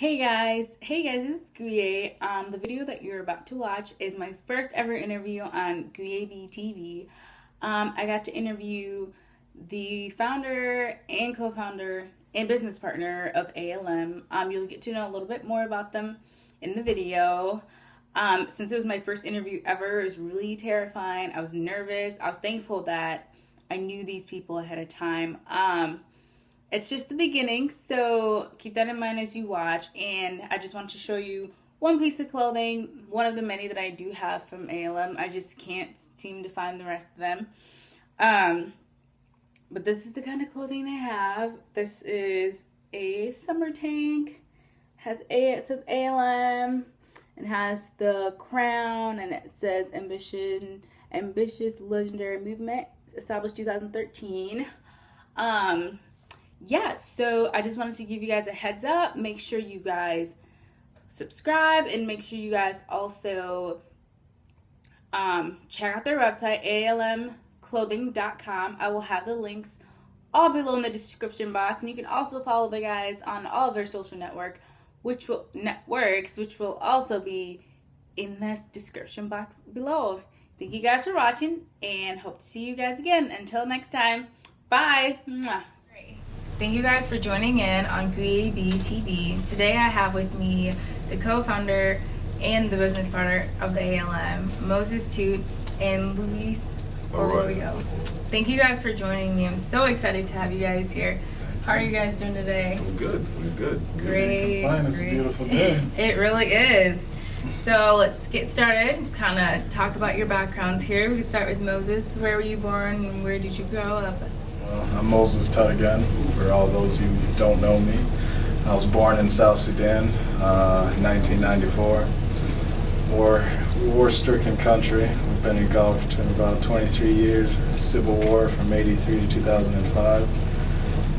Hey guys, it's Guye. The video that you're about to watch is my first ever interview on Guye B TV. I got to interview the founder and co-founder and business partner of ALM. You'll get to know a little bit more about them in the video. Since it was my first interview ever, it was really terrifying. I was nervous. I was thankful that I knew these people ahead of time. It's just the beginning, so keep that in mind as you watch. And I just want to show you one piece of clothing, one of the many that I do have from ALM. I just can't seem to find the rest of them. But this is the kind of clothing they have. This is a summer tank. It says ALM and has the crown, and it says ambitious legendary movement, established 2013. Yeah, so I just wanted to give you guys a heads up. Make sure you guys subscribe, and make sure you guys also check out their website, almclothing.com. I will have the links all below in the description box, and you can also follow the guys on all of their social networks, which will also be in this description box below. Thank you guys for watching, and hope to see you guys again. Until next time, bye. Mwah. Thank you guys for joining in on Guye B TV. Today I have with me the co-founder and the business partner of the ALM, Moses Toot and Luis Arroyo. Thank you guys for joining me. I'm so excited to have you guys here. How are you guys doing today? I'm good. We're good. Great. It's a beautiful day. It really is. So let's get started. Kind of talk about your backgrounds here. We can start with Moses. Where were you born and where did you grow up? I'm Moses Toot again, for all those who don't know me. I was born in South Sudan in 1994. War-stricken country. We've been engulfed in about 23 years. Civil War from 83 to 2005.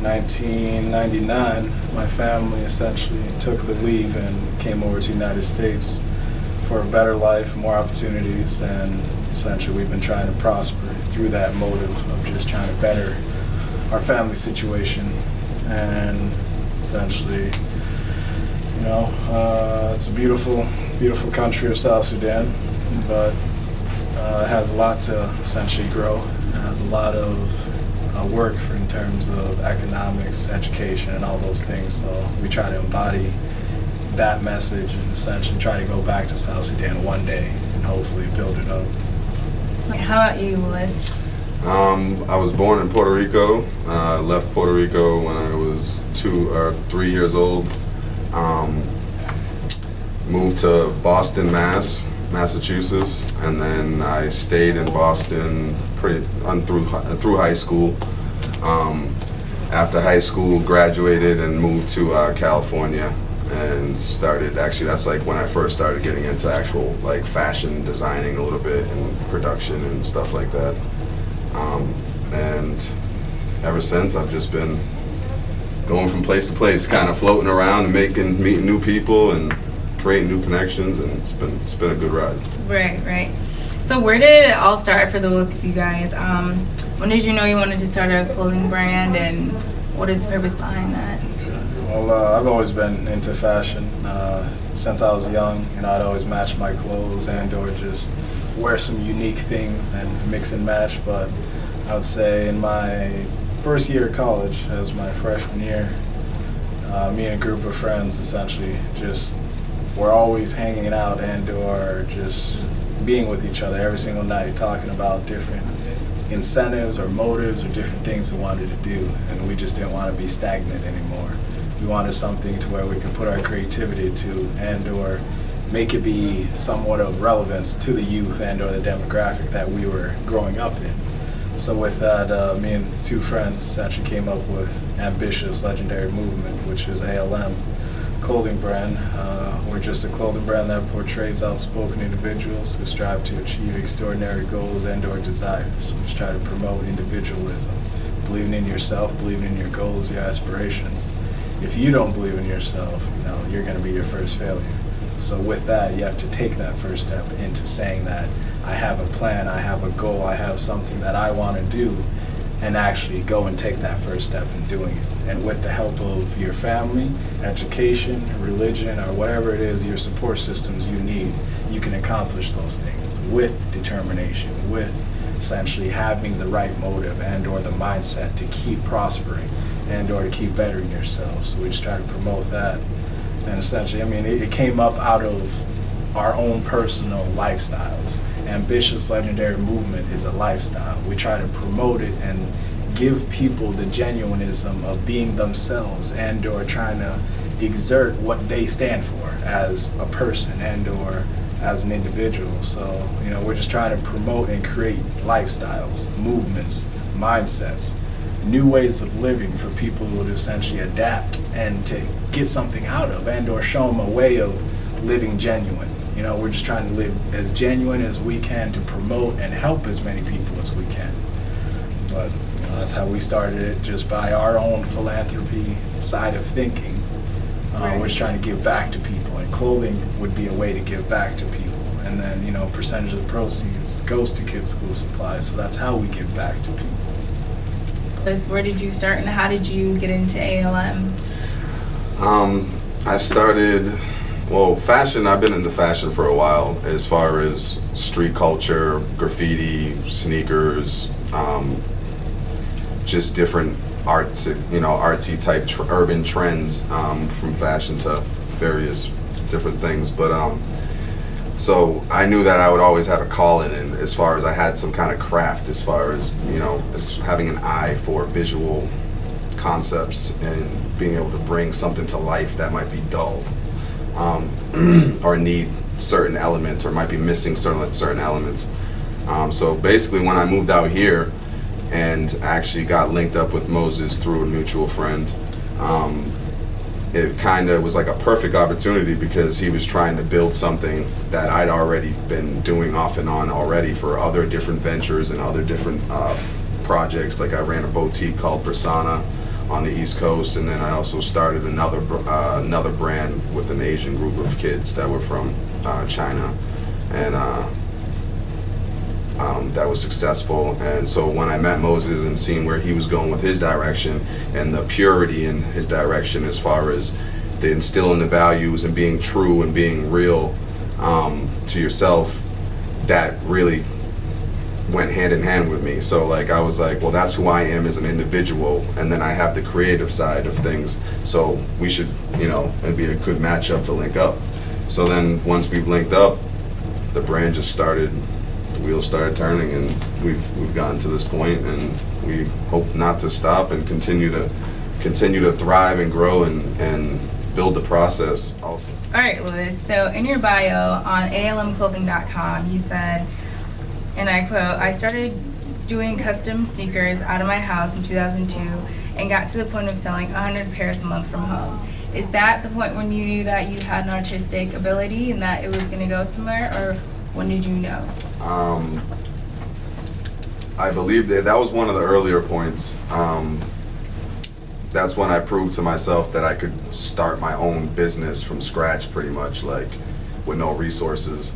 1999, my family essentially took the leave and came over to the United States for a better life, more opportunities, and essentially we've been trying to prosper through that motive of just trying to better our family situation. And essentially, it's a beautiful country of South Sudan, but it has a lot to essentially grow. It has a lot of work in terms of economics, education, and all those things. So we try to embody that message and essentially try to go back to South Sudan one day and hopefully build it up. How about you, Louis? I was born in Puerto Rico. I left Puerto Rico when I was 2 or 3 years old. Moved to Boston, Massachusetts, and then I stayed in Boston through high school. After high school, graduated and moved to California and started. Actually, that's like when I first started getting into actual like fashion designing a little bit and production and stuff like that. And ever since, I've just been going from place to place, kind of floating around and meeting new people and creating new connections, and it's been a good ride. Right. So where did it all start for the both of you guys? When did you know you wanted to start a clothing brand, and what is the purpose behind that? Well, I've always been into fashion. Since I was young, I'd always match my clothes and/or just wear some unique things and mix and match. But I would say in my first year of college, as my freshman year, me and a group of friends essentially just were always hanging out and/or just being with each other every single night, talking about different incentives or motives or different things we wanted to do, and we just didn't want to be stagnant anymore. We wanted something to where we could put our creativity to and/or make it be somewhat of relevance to the youth and/or the demographic that we were growing up in. So with that, me and two friends essentially came up with ambitious legendary movement, which is ALM clothing brand. We're just a clothing brand that portrays outspoken individuals who strive to achieve extraordinary goals and/or desires. We just try to promote individualism, believing in yourself, believing in your goals, your aspirations. If you don't believe in yourself, you're going to be your first failure. So with that, you have to take that first step into saying that I have a plan, I have a goal, I have something that I want to do, and actually go and take that first step in doing it. And with the help of your family, education, religion, or whatever it is, your support systems you need, you can accomplish those things with determination, with essentially having the right motive and or the mindset to keep prospering and or to keep bettering yourself. So we just try to promote that. And essentially, I mean, it came up out of our own personal lifestyles. Ambitious Legendary Movement is a lifestyle. We try to promote it and give people the genuinism of being themselves and or trying to exert what they stand for as a person and or as an individual. So, you know, we're just trying to promote and create lifestyles, movements, mindsets, new ways of living for people who would essentially adapt and to get something out of and or show them a way of living genuine. You know, we're just trying to live as genuine as we can to promote and help as many people as we can. But you know, that's how we started it, just by our own philanthropy side of thinking. We're just trying to give back to people, and clothing would be a way to give back to people. And then, you know, percentage of the proceeds goes to Kids School Supplies, so that's how we give back to people. Where did you start, and how did you get into ALM? I started, well, fashion, I've been into fashion for a while, as far as street culture, graffiti, sneakers, just different arts, you know, artsy type urban trends, from fashion to various different things. But so I knew that I would always have a calling, and as far as I had some kind of craft, as far as, you know, as having an eye for visual concepts and being able to bring something to life that might be dull, or need certain elements, or might be missing certain elements. So basically, when I moved out here and actually got linked up with Moses through a mutual friend, it kind of was like a perfect opportunity, because he was trying to build something that I'd already been doing off and on already for other different ventures and other different projects. Like I ran a boutique called Persona on the East Coast, and then I also started another brand with an Asian group of kids that were from China, and that was successful. And so when I met Moses and seeing where he was going with his direction and the purity in his direction, as far as the instilling the values and being true and being real to yourself, that really went hand in hand with me. So like I was like, well, that's who I am as an individual, and then I have the creative side of things, so we should, you know, it'd be a good matchup to link up. So then once we've linked up, the brand just started, the wheels started turning, and we've gotten to this point, and we hope not to stop and continue to thrive and grow and build the process also. All right, Louis, so in your bio on almclothing.com, you said, and I quote, "I started doing custom sneakers out of my house in 2002 and got to the point of selling 100 pairs a month from home." Is that the point when you knew that you had an artistic ability and that it was going to go somewhere, or when did you know? I believe that was one of the earlier points. That's when I proved to myself that I could start my own business from scratch, pretty much, like with no resources.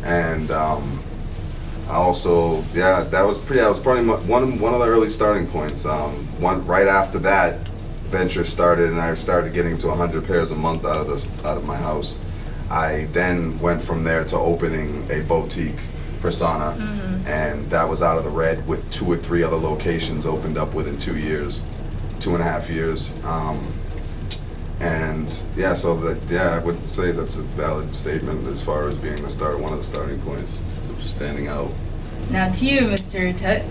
And I also, yeah, that was probably one of the early starting points. Right after that venture started, and I started getting to 100 pairs a month out of my house. I then went from there to opening a boutique, Persona, and that was out of the red, with 2 or 3 other locations opened up within 2.5 years. And yeah, so I would say that's a valid statement as far as being one of the starting points of standing out. Now to you, Mr. Tut.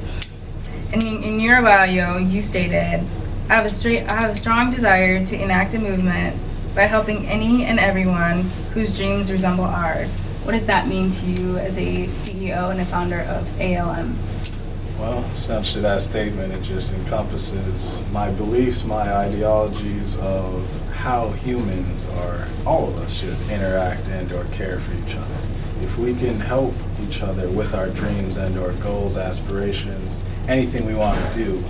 In your bio, you stated, I have a strong desire to enact a movement by helping any and everyone whose dreams resemble ours. What does that mean to you as a CEO and a founder of ALM? Well, essentially that statement, it just encompasses my beliefs, my ideologies of how humans, or all of us, should interact and or care for each other. If we can help each other with our dreams and or goals, aspirations, anything we want to do,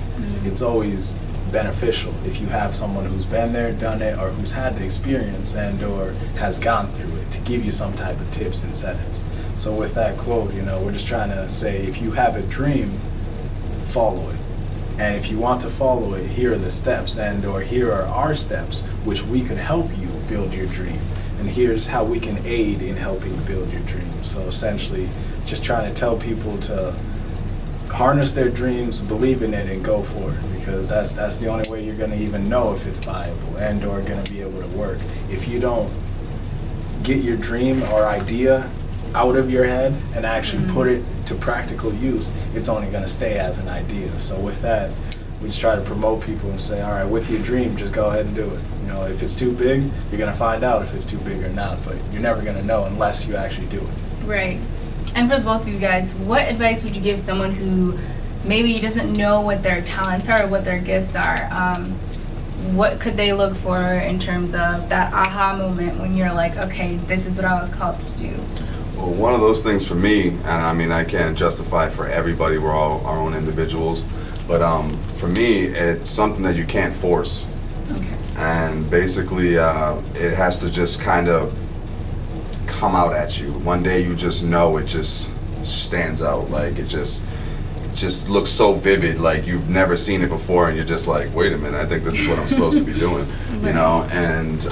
it's always beneficial if you have someone who's been there, done it, or who's had the experience and or has gone through it to give you some type of tips, incentives. So with that quote, you know, we're just trying to say, if you have a dream, follow it. And if you want to follow it, here are the steps, and or here are our steps, which we could help you build your dream. And here's how we can aid in helping build your dream. So essentially, just trying to tell people to harness their dreams, believe in it, and go for it, because that's the only way you're going to even know if it's viable and or going to be able to work. If you don't get your dream or idea out of your head and actually put it to practical use, it's only going to stay as an idea. So with that, we just try to promote people and say, all right, with your dream, just go ahead and do it. You know, if it's too big, you're going to find out if it's too big or not, but you're never going to know unless you actually do it. Right. And for the both of you guys, what advice would you give someone who maybe doesn't know what their talents are or what their gifts are? What could they look for in terms of that aha moment when you're like, okay, this is what I was called to do? Well, one of those things for me, and I mean, I can't justify for everybody, we're all our own individuals, but for me, it's something that you can't force. Okay. And basically, it has to just kind of come out at you. One day you just know it just stands out, like it just looks so vivid, like you've never seen it before, and you're just like, wait a minute, I think this is what I'm supposed to be doing, you know. And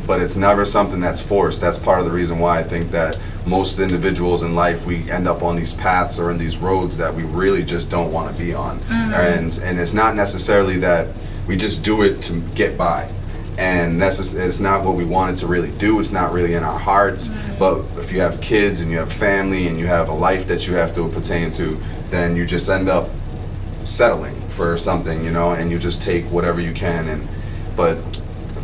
but it's never something that's forced. That's part of the reason why I think that most individuals in life, we end up on these paths or in these roads that we really just don't want to be on. And it's not necessarily that we just do it to get by, and it's not what we wanted to really do. It's not really in our hearts. But if you have kids and you have family and you have a life that you have to pertain to, then you just end up settling for something, you know, and you just take whatever you can. But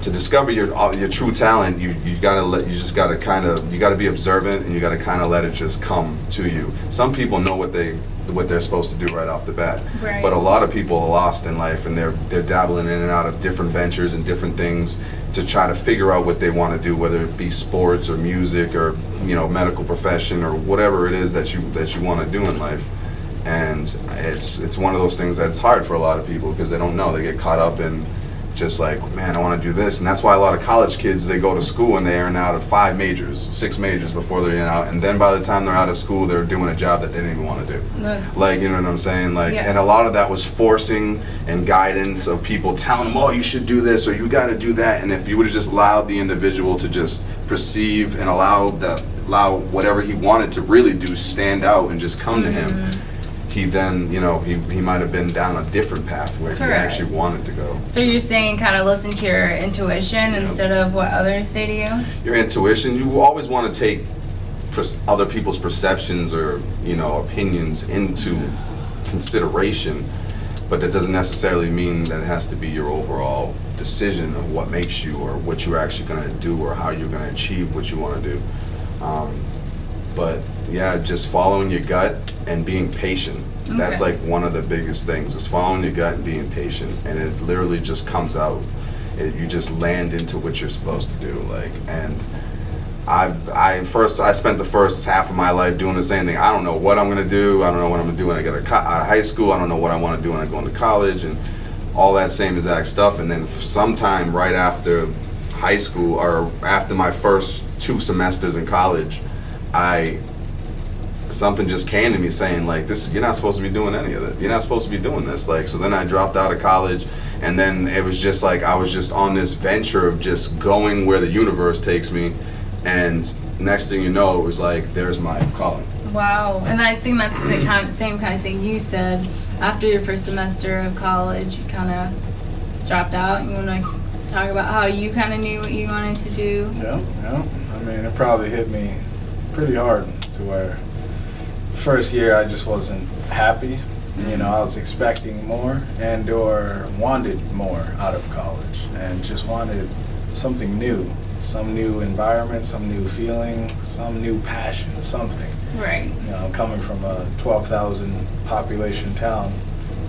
to discover your true talent, you gotta be observant, and you gotta kind of let it just come to you. Some people know what they're supposed to do right off the bat, right. But a lot of people are lost in life, and they're dabbling in and out of different ventures and different things to try to figure out what they want to do, whether it be sports or music or, you know, medical profession or whatever it is that you want to do in life. And it's one of those things that's hard for a lot of people because they don't know. They get caught up in just like, man, I want to do this. And that's why a lot of college kids, they go to school and they earn out of 5 majors, 6 majors before they're out. And then by the time they're out of school, they're doing a job that they didn't even want to do. Like, you know what I'm saying? Like, yeah. And a lot of that was forcing and guidance of people telling them, oh, you should do this or you got to do that. And if you would have just allowed the individual to just perceive and allow whatever he wanted to really do stand out and just come to him, he then, you know, he might have been down a different path where Correct. he actually wanted to go. So you're saying kind of listen to your intuition instead of what others say to you? Your intuition, you always want to take other people's perceptions or, you know, opinions into consideration, but that doesn't necessarily mean that it has to be your overall decision of what makes you or what you're actually going to do or how you're going to achieve what you want to do. But yeah, just following your gut and being patient. Okay. That's like one of the biggest things, is following your gut and being patient, and it literally just comes out. You just land into what you're supposed to do. Like, and I spent the first half of my life doing the same thing. I don't know what I'm gonna do. I don't know what I'm gonna do when I get out of high school. I don't know what I want to do when I go into college, and all that same exact stuff. And then sometime right after high school, or after my first 2 semesters in college, something just came to me saying, like, you're not supposed to be doing any of it. You're not supposed to be doing this. Like, so then I dropped out of college, and then it was just like I was just on this venture of just going where the universe takes me, and next thing you know, it was like, there's my calling. Wow. And I think that's the same kind of thing you said. After your first semester of college, you kind of dropped out. You want to talk about how you kind of knew what you wanted to do? Yeah. I mean, it probably hit me pretty hard to where the first year I just wasn't happy. You know, I was expecting more and or wanted more out of college, and just wanted something new, some new environment, some new feeling, some new passion, something. Right. You know, coming from a 12,000 population town,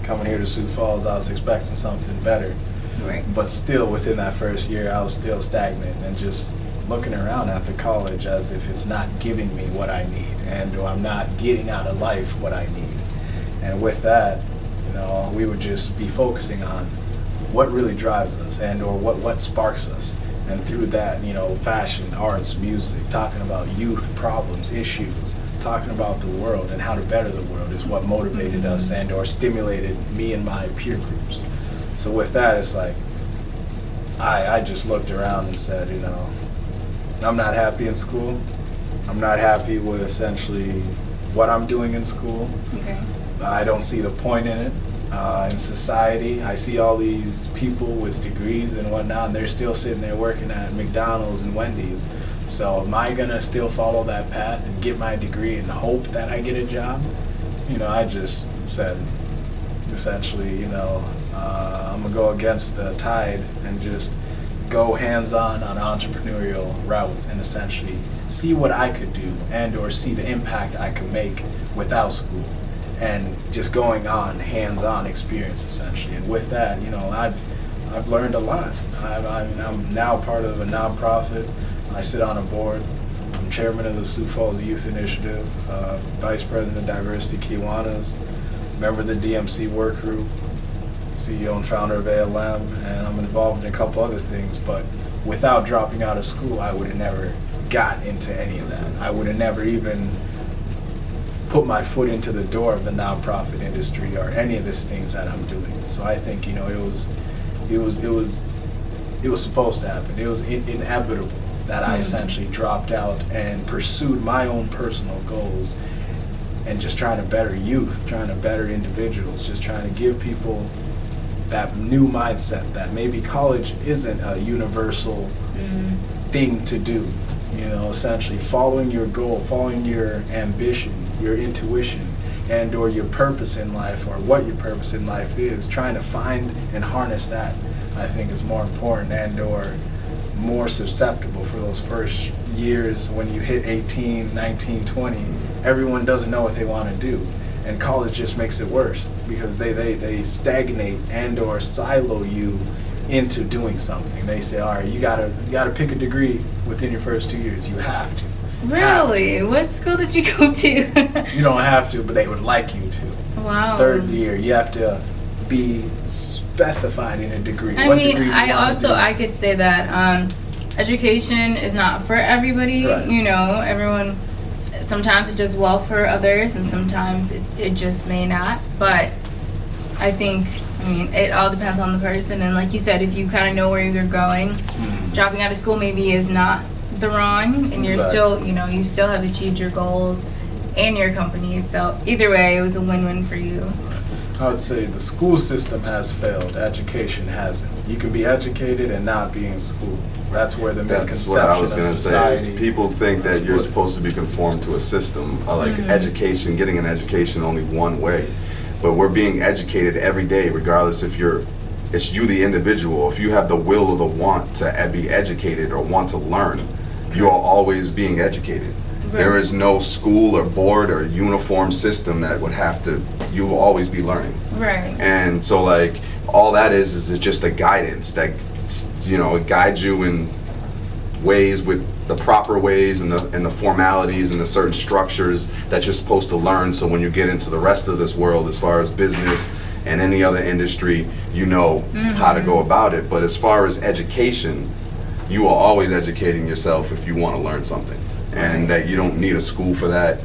coming here to Sioux Falls, I was expecting something better. Right. But still, within that first year, I was still stagnant and just looking around at the college as if it's not giving me what I need, and or I'm not getting out of life what I need. And with that, you know, we would just be focusing on what really drives us and or what sparks us. And through that, fashion, arts, music, talking about youth problems, issues, talking about the world and how to better the world is what motivated us and or stimulated me and my peer groups. So with that, it's like, I just looked around and said, I'm not happy in school. I'm not happy with essentially what I'm doing in school. Okay. I don't see the point in it. In society, I see all these people with degrees and whatnot, and they're still sitting there working at McDonald's and Wendy's. So am I gonna still follow that path and get my degree and hope that I get a job? I just said, essentially, I'm gonna go against the tide and just go hands-on on entrepreneurial routes and essentially see what I could do and or see the impact I could make without school. And just going on hands-on experience essentially, and with that, I've learned a lot. I'm now part of a nonprofit. I sit on a board. I'm chairman of the Sioux Falls Youth Initiative, vice president of Diversity Kiwanis, member of the DMC work group, CEO and founder of ALM, and I'm involved in a couple other things. But without dropping out of school, I would have never got into any of that. I would have never even put my foot into the door of the nonprofit industry or any of these things that I'm doing. So I think it was supposed to happen. It was inevitable that I essentially dropped out and pursued my own personal goals and just trying to better youth, trying to better individuals, just trying to give people that new mindset that maybe college isn't a universal thing to do. Essentially following your goal, following your ambition, your intuition, and or your purpose in life, or what your purpose in life is, trying to find and harness that, I think is more important and or more susceptible for those first years when you hit 18, 19, 20. Everyone doesn't know what they want to do. And college just makes it worse because they stagnate and or silo you into doing something. They say, all right, you gotta pick a degree within your first 2 years. You have to. Really? What school did you go to? You don't have to, but they would like you to. Wow. Third year, you have to be specified in a degree. I could say that education is not for everybody. Right. Everyone, sometimes it does well for others and sometimes it just may not. But I think, it all depends on the person. And like you said, if you kind of know where you're going, dropping out of school maybe is not the wrong, and you're still, you still have achieved your goals and your companies. So either way, it was a win-win for you. I would say the school system has failed. Education hasn't. You can be educated and not be in school. That's where the misconception what I was of going to society. say is people think that you're supposed to be conformed to a system, like education, getting an education only one way. But we're being educated every day, regardless if it's you the individual. If you have the will or the want to be educated or want to learn, you are always being educated. Right. There is no school or board or uniform system that would you will always be learning. Right. And so all that is just a guidance that, it guides you in ways with the proper ways and the formalities and the certain structures that you're supposed to learn. So when you get into the rest of this world, as far as business and any other industry, how to go about it. But as far as education, you are always educating yourself if you want to learn something. And that you don't need a school for that.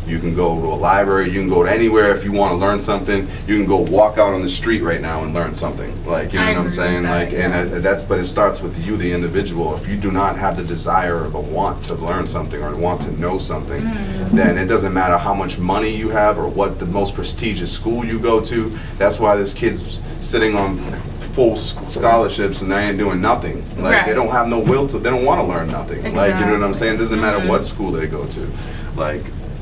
You can go to a library, you can go to anywhere if you want to learn something. You can go walk out on the street right now and learn something. You know what I'm saying? But it starts with you, the individual. If you do not have the desire or the want to learn something or want to know something, then it doesn't matter how much money you have or what the most prestigious school you go to. That's why there's kids sitting on full scholarships and they ain't doing nothing. They don't have no will to, they don't want to learn nothing. Exactly. You know what I'm saying? It doesn't matter what school they go to.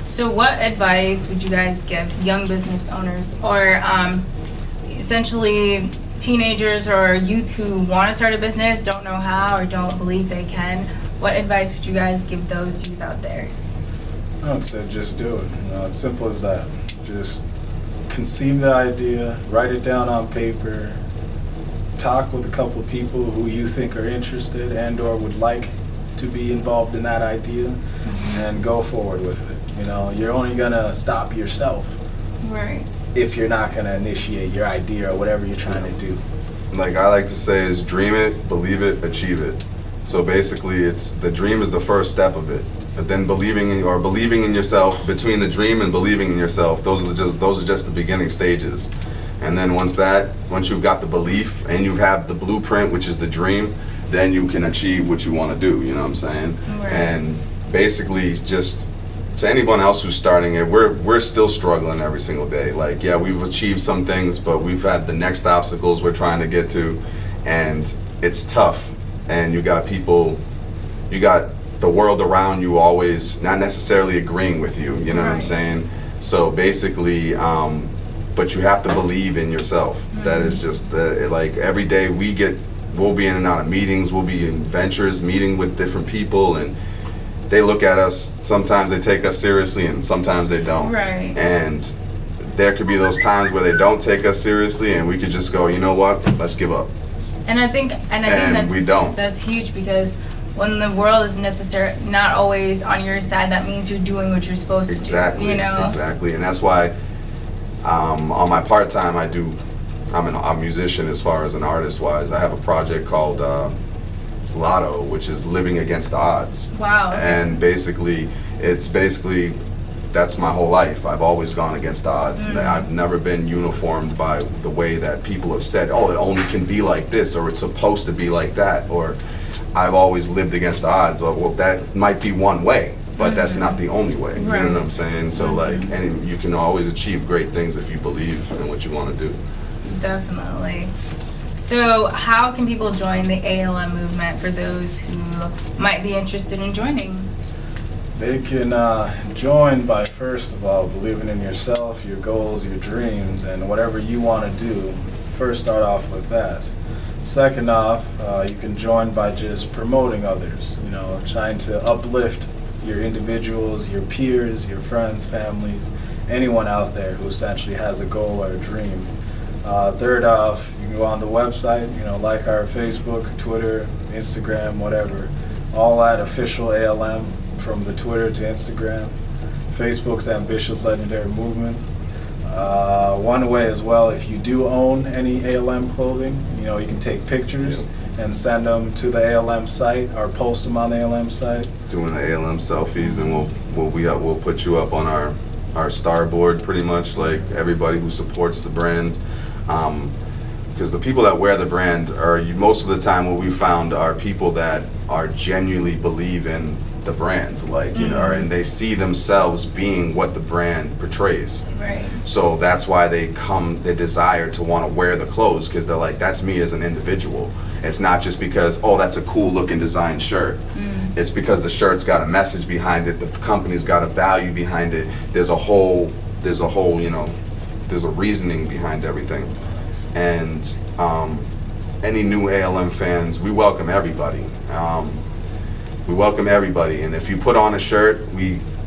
So what advice would you guys give young business owners or essentially teenagers or youth who want to start a business, don't know how or don't believe they can? What advice would you guys give those youth out there? I would say just do it. It's simple as that. Just conceive the idea, write it down on paper, talk with a couple of people who you think are interested and or would like to be involved in that idea, and go forward with it. You're only gonna stop yourself right if you're not gonna initiate your idea or whatever you're trying to do. like I like to say, is dream it, believe it, achieve it. So basically, it's the dream is the first step of it. But then believing in yourself, between the dream and believing in yourself, those are just the beginning stages. And then once you've got the belief and you have the blueprint, which is the dream, then you can achieve what you want to do. You know what I'm saying? Right. And basically, just to anyone else who's starting it, we're still struggling every single day. Like, yeah, we've achieved some things, but we've had the next obstacles we're trying to get to, and it's tough. And you got the world around you always not necessarily agreeing with you. You know what I'm saying? So basically, but you have to believe in yourself. That is just like every day we'll be in and out of meetings, we'll be in ventures, meeting with different people, and they look at us, sometimes they take us seriously and sometimes they don't. Right. And there could be those times where they don't take us seriously and we could just go, you know what, let's give up. And I think we don't. That's huge, because when the world is not always on your side, that means you're doing what you're supposed to do. You know? Exactly. And that's why on my part-time I'm a musician as far as an artist-wise. I have a project called Lotto, which is living against the odds. Wow. And basically, that's my whole life. I've always gone against the odds. I've never been uniformed by the way that people have said, oh, it only can be like this, or it's supposed to be like that, or I've always lived against the odds. Well, that might be one way, but that's not the only way. Right. You know what I'm saying? So and you can always achieve great things if you believe in what you want to do. Definitely. So how can people join the ALM movement for those who might be interested in joining? They can join by, first of all, believing in yourself, your goals, your dreams, and whatever you want to do. First, start off with that. Second off, you can join by just promoting others, trying to uplift your individuals, your peers, your friends, families, anyone out there who essentially has a goal or a dream. Third off, you can go on the website, like our Facebook, Twitter, Instagram, whatever, all at official ALM, from the Twitter to Instagram. Facebook's Ambitious Legendary Movement. One way as well, if you do own any ALM clothing, you can take pictures and send them to the ALM site or post them on the ALM site. Doing the ALM selfies, and we'll put you up on our starboard, pretty much, like everybody who supports the brand. Because the people that wear the brand are, most of the time, what we found are people that are genuinely believe in the brand, and they see themselves being what the brand portrays. Right. So that's why they desire to want to wear the clothes, because they're like, that's me as an individual. It's not just because, oh, that's a cool looking design shirt. It's because the shirt's got a message behind it, the company's got a value behind it, there's a reasoning behind everything. And any new ALM fans, we welcome everybody. And if you put on a shirt,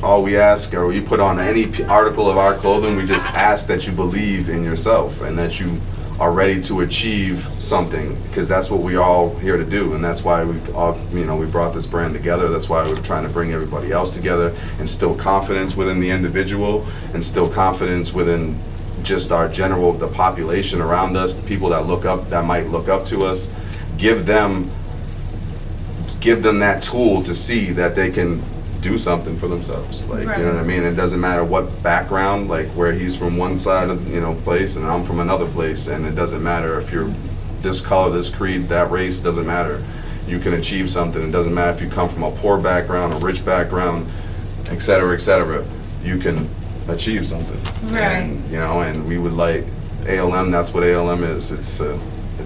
all we ask, or you put on any article of our clothing, we just ask that you believe in yourself and that you are ready to achieve something, because that's what we all here to do, and that's why we brought this brand together. That's why we're trying to bring everybody else together, instill confidence within the individual, instill confidence within just the population around us, the people that might look up to us, give them that tool to see that they can do something for themselves. You know what I mean? It doesn't matter what background, like where he's from one side of place and I'm from another place, and it doesn't matter if you're this color, this creed, that race, doesn't matter. You can achieve something. It doesn't matter if you come from a poor background, a rich background, et cetera, you can achieve something. Right. And we would like ALM, that's what ALM is. It's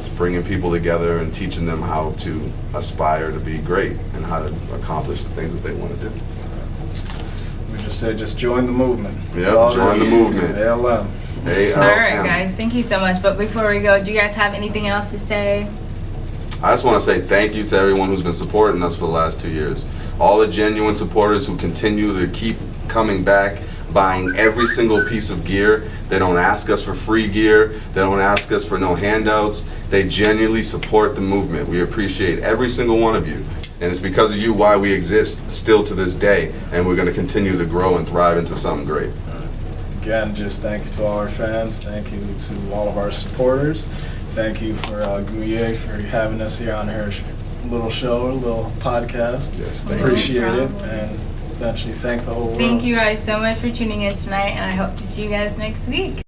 bringing people together and teaching them how to aspire to be great and how to accomplish the things that they want to do. We just say, just join the movement. Yeah, join the movement. ALM. All right, guys. Thank you so much. But before we go, do you guys have anything else to say? I just want to say thank you to everyone who's been supporting us for the last 2 years. All the genuine supporters who continue to keep coming back, buying every single piece of gear. They don't ask us for free gear. They don't ask us for no handouts. They genuinely support the movement. We appreciate every single one of you. And it's because of you why we exist still to this day. And we're going to continue to grow and thrive into something great. Again, just thank you to all our fans. Thank you to all of our supporters. thank you for Guye for having us here on her little show, little podcast. Yes, thank you. Appreciate No it, problem. and essentially thank the whole world. Thank you guys so much for tuning in tonight, and I hope to see you guys next week.